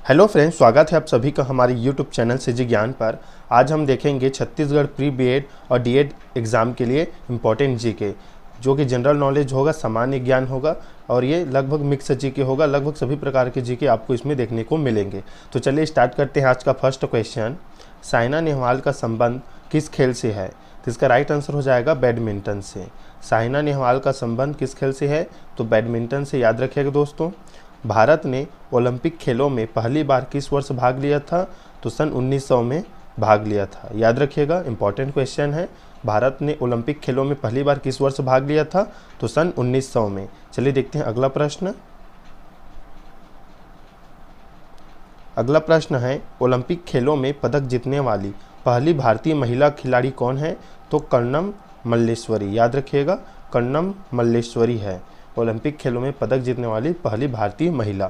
Hello friends, स्वागत है आप सभी का हमारे यूट्यूब चैनल सिजी ज्ञान पर। आज हम देखेंगे छत्तीसगढ़ प्री बीएड और डीएड एग्ज़ाम के लिए इम्पोर्टेंट जीके, जो कि जनरल नॉलेज होगा, सामान्य ज्ञान होगा और ये लगभग मिक्स जीके होगा। लगभग सभी प्रकार के जीके आपको इसमें देखने को मिलेंगे। तो चलिए स्टार्ट करते हैं आज का फर्स्ट क्वेश्चन। साइना नेहवाल का संबंध किस खेल से है? तो इसका राइट आंसर हो जाएगा बैडमिंटन से। साइना नेहवाल का संबंध किस खेल से है? तो बैडमिंटन से। याद रखिएगा दोस्तों। भारत ने ओलंपिक खेलों में पहली बार किस वर्ष भाग लिया था? तो सन 1900 में भाग लिया था। याद रखिएगा, इंपॉर्टेंट क्वेश्चन है। भारत ने ओलंपिक खेलों में पहली बार किस वर्ष भाग लिया था? तो सन 1900 में। चलिए देखते हैं अगला प्रश्न। अगला प्रश्न है, ओलंपिक खेलों में पदक जीतने वाली पहली भारतीय महिला खिलाड़ी कौन है? तो कर्णम मल्लेश्वरी। याद रखिएगा, कर्णम मल्लेश्वरी है ओलंपिक खेलों में पदक जीतने वाली पहली भारतीय महिला।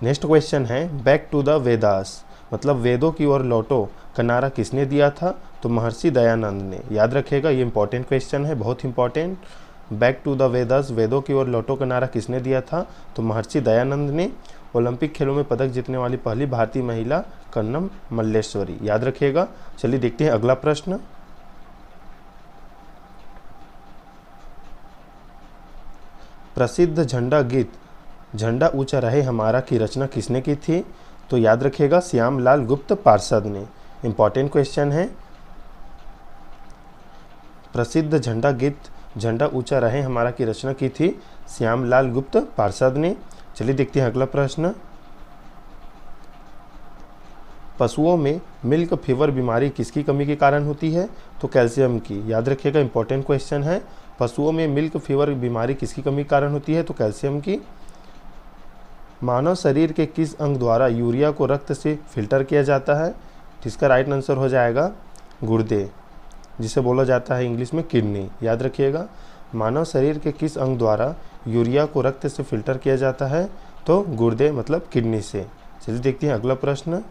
नेक्स्ट क्वेश्चन है, बैक टू द वेदास मतलब वेदों की ओर लौटो का नारा किसने दिया था? तो महर्षि दयानंद ने। याद रखिएगा, ये इंपॉर्टेंट क्वेश्चन है, बहुत important. Back to the Vedas, वेदों की ओर लौटो का नारा किसने दिया था? तो महर्षि दयानंद ने। ओलंपिक खेलों में पदक जीतने वाली पहली भारतीय महिला कर्णम मल्लेश्वरी। याद रखिएगा। चलिए देखते हैं अगला प्रश्न। प्रसिद्ध झंडा गीत झंडा ऊंचा रहे हमारा की रचना किसने की थी? तो याद रखिएगा, श्यामलाल गुप्त पार्षद ने। इंपॉर्टेंट क्वेश्चन है। प्रसिद्ध झंडा गीत झंडा ऊंचा रहे हमारा की रचना की थी श्यामलाल गुप्त पार्षद ने। चलिए देखते हैं अगला प्रश्न। पशुओं में मिल्क फीवर बीमारी किसकी कमी के कारण होती है? तो कैल्शियम की। याद रखिएगा, इंपॉर्टेंट क्वेश्चन है। पशुओं में मिल्क फीवर बीमारी किसकी कमी के कारण होती है? तो कैल्शियम की। मानव शरीर के किस अंग द्वारा यूरिया को रक्त से फिल्टर किया जाता है? जिसका राइट आंसर हो जाएगा गुर्दे, जिसे बोला जाता है इंग्लिश में किडनी। याद रखिएगा, मानव शरीर के किस अंग द्वारा यूरिया को रक्त से फिल्टर किया जाता है? तो गुर्दे मतलब किडनी से। चलिए देखते हैं अगला प्रश्न।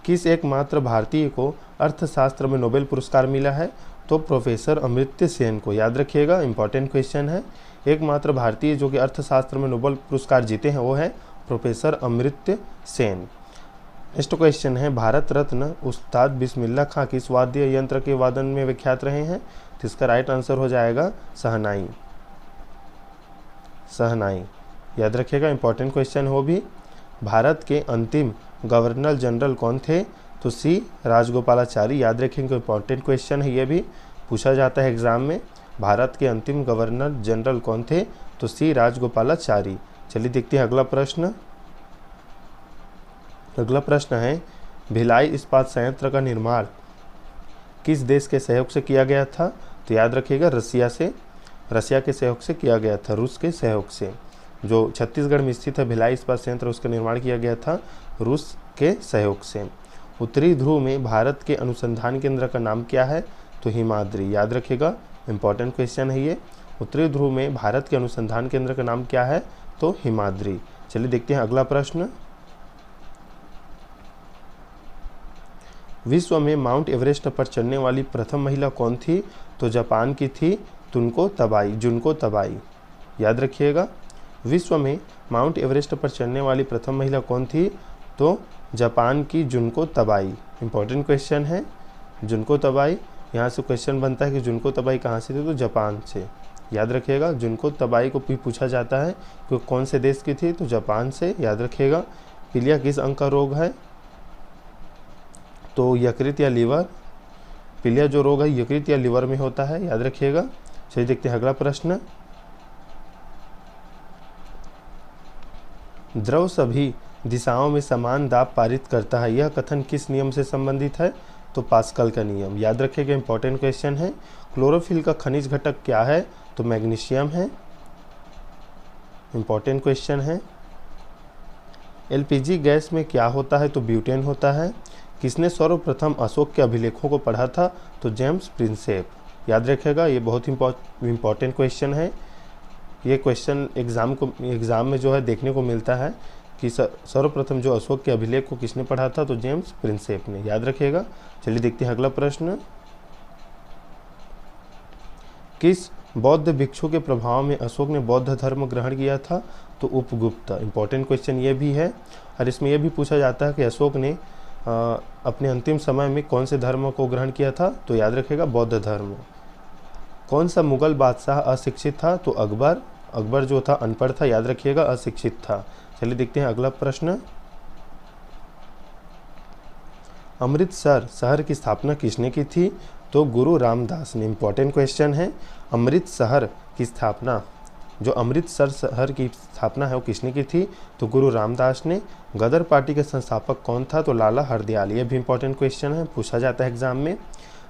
किस एकमात्र भारतीय को अर्थशास्त्र में नोबेल पुरस्कार मिला है? तो प्रोफेसर अमर्त्य सेन को। याद रखिएगा, इंपॉर्टेंट क्वेश्चन है। एकमात्र भारतीय जो कि अर्थशास्त्र में नोबेल पुरस्कार जीते हैं वो है professor Amartya Sen. Next question है, भारत रत्न उस्ताद बिस्मिल्लाह खां किस वाद्य यंत्र के वादन में विख्यात रहे हैं? तो इसका राइट आंसर हो जाएगा शहनाई। शहनाई। याद रखिएगा, इंपॉर्टेंट क्वेश्चन हो भी। भारत के अंतिम गवर्नर जनरल कौन थे? तो सी राजगोपालाचारी। याद रखेंगे, इंपॉर्टेंट क्वेश्चन है, ये भी पूछा जाता है एग्जाम में। भारत के अंतिम गवर्नर जनरल कौन थे? तो सी राजगोपालाचारी। चलिए देखते हैं अगला प्रश्न। अगला प्रश्न है, भिलाई इस्पात संयंत्र का निर्माण किस देश के सहयोग से किया गया था? तो याद रखिएगा, रसिया से। रसिया के सहयोग से किया गया था, रूस के सहयोग से। जो छत्तीसगढ़ में स्थित है भिलाई इस्पात संयंत्र, उसका निर्माण किया गया था रूस के सहयोग से। उत्तरी ध्रुव में भारत के अनुसंधान केंद्र का नाम क्या है? तो हिमाद्री। याद रखिएगा, इंपॉर्टेंट क्वेश्चन है ये। उत्तरी ध्रुव में भारत के अनुसंधान केंद्र का नाम क्या है? तो हिमाद्री। चलिए देखते हैं अगला प्रश्न। विश्व में माउंट एवरेस्ट पर चढ़ने वाली प्रथम महिला कौन थी? तो जापान की थी जुनको तबाई। याद रखिएगा, विश्व में माउंट एवरेस्ट पर चढ़ने वाली प्रथम महिला कौन थी? तो जापान की जुनको तबाई। इंपॉर्टेंट क्वेश्चन है, जुनको तबाई। यहाँ से क्वेश्चन बनता है कि जुनको तबाई कहाँ से थी? तो जापान से। याद रखिएगा, जुनको तबाई को भी पूछा जाता है कि कौन से देश की थी? तो जापान से। याद रखिएगा। पीलिया किस अंग का रोग है? तो यकृत या लीवर। पीलिया जो रोग है यकृत या लीवर में होता है। याद रखिएगा। चलिए देखते हैं अगला प्रश्न। द्रव सभी दिशाओं में समान दाब पारित करता है, यह कथन किस नियम से संबंधित है? तो पास्कल का नियम। याद रखिएगा, इंपॉर्टेंट क्वेश्चन है। क्लोरोफिल का खनिज घटक क्या है? तो मैग्नीशियम है। इंपॉर्टेंट क्वेश्चन है। एलपीजी गैस में क्या होता है? तो ब्यूटेन होता है। किसने सर्वप्रथम अशोक के अभिलेखों को पढ़ा था? तो जेम्स प्रिंसेप। याद रखिएगा, ये बहुत इंपॉर्टेंट क्वेश्चन है। ये क्वेश्चन एग्ज़ाम में जो है देखने को मिलता है कि सर्वप्रथम जो अशोक के अभिलेख को किसने पढ़ा था? तो जेम्स प्रिंसेप ने। याद रखिएगा। चलिए देखते हैं अगला प्रश्न। किस बौद्ध भिक्षु के प्रभाव में अशोक ने बौद्ध धर्म ग्रहण किया था? तो उपगुप्त। इंपॉर्टेंट क्वेश्चन ये भी है। और इसमें यह भी पूछा जाता है कि अशोक ने अपने अंतिम समय में कौन से धर्म को ग्रहण किया था, तो याद रखिएगा बौद्ध धर्म। कौन सा मुगल बादशाह अशिक्षित था, तो अकबर। अकबर जो था अनपढ़ था, याद रखिएगा अशिक्षित था। चलिए देखते हैं अगला प्रश्न। अमृतसर शहर की स्थापना किसने की थी, तो गुरु रामदास ने। इंपॉर्टेंट क्वेश्चन है। अमृतसर की स्थापना, जो अमृतसर शहर की स्थापना है वो किसने की थी, तो गुरु रामदास ने। गदर पार्टी के संस्थापक कौन था, तो लाला हरदयाल। ये भी इंपॉर्टेंट क्वेश्चन है, पूछा जाता है एग्जाम में।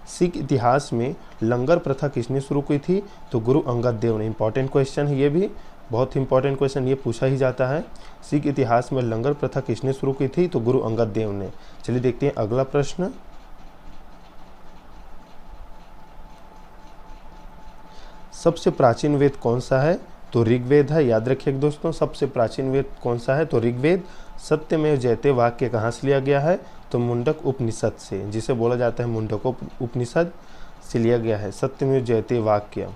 सिख इतिहास में लंगर प्रथा किसने शुरू की थी, तो गुरु अंगद देव ने। इंपॉर्टेंट क्वेश्चन है, ये भी बहुत इंपॉर्टेंट क्वेश्चन, ये पूछा ही जाता है। सिख इतिहास में लंगर प्रथा किसने शुरू की थी, तो गुरु अंगद देव ने। चलिए देखते हैं अगला प्रश्न। सबसे प्राचीन वेद कौन सा है, तो ऋग्वेद है। याद रखिए दोस्तों, सबसे प्राचीन वेद कौन सा है, तो ऋग्वेद। सत्यमेव जयते वाक्य कहाँ से लिया गया है, तो मुंडक उपनिषद से, जिसे बोला जाता है मुंडक उपनिषद से लिया गया है सत्यमेव जयते वाक्य।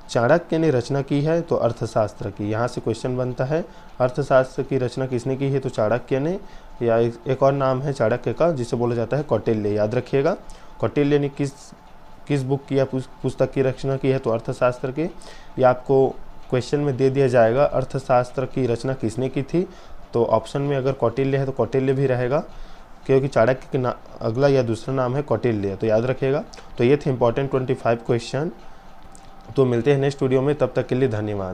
चाणक्य ने रचना की है, तो अर्थशास्त्र की। यहाँ से क्वेश्चन बनता है अर्थशास्त्र की रचना किसने की है, तो चाणक्य ने। या एक और नाम है चाणक्य का जिसे बोला जाता है कौटिल्य। याद रखिएगा कौटिल्य ने किस बुक की या पुस्तक की रचना की है, तो अर्थशास्त्र की। या आपको क्वेश्चन में दे दिया जाएगा अर्थशास्त्र की रचना किसने की थी, तो ऑप्शन में अगर कौटिल्य है तो कौटिल्य भी रहेगा, क्योंकि चाणक्य के अगला या दूसरा नाम है कौटिल्य, तो याद रखिएगा। तो ये थे इंपॉर्टेंट 25 क्वेश्चन। तो मिलते हैं नेक्स्ट वीडियो में, तब तक के लिए धन्यवाद।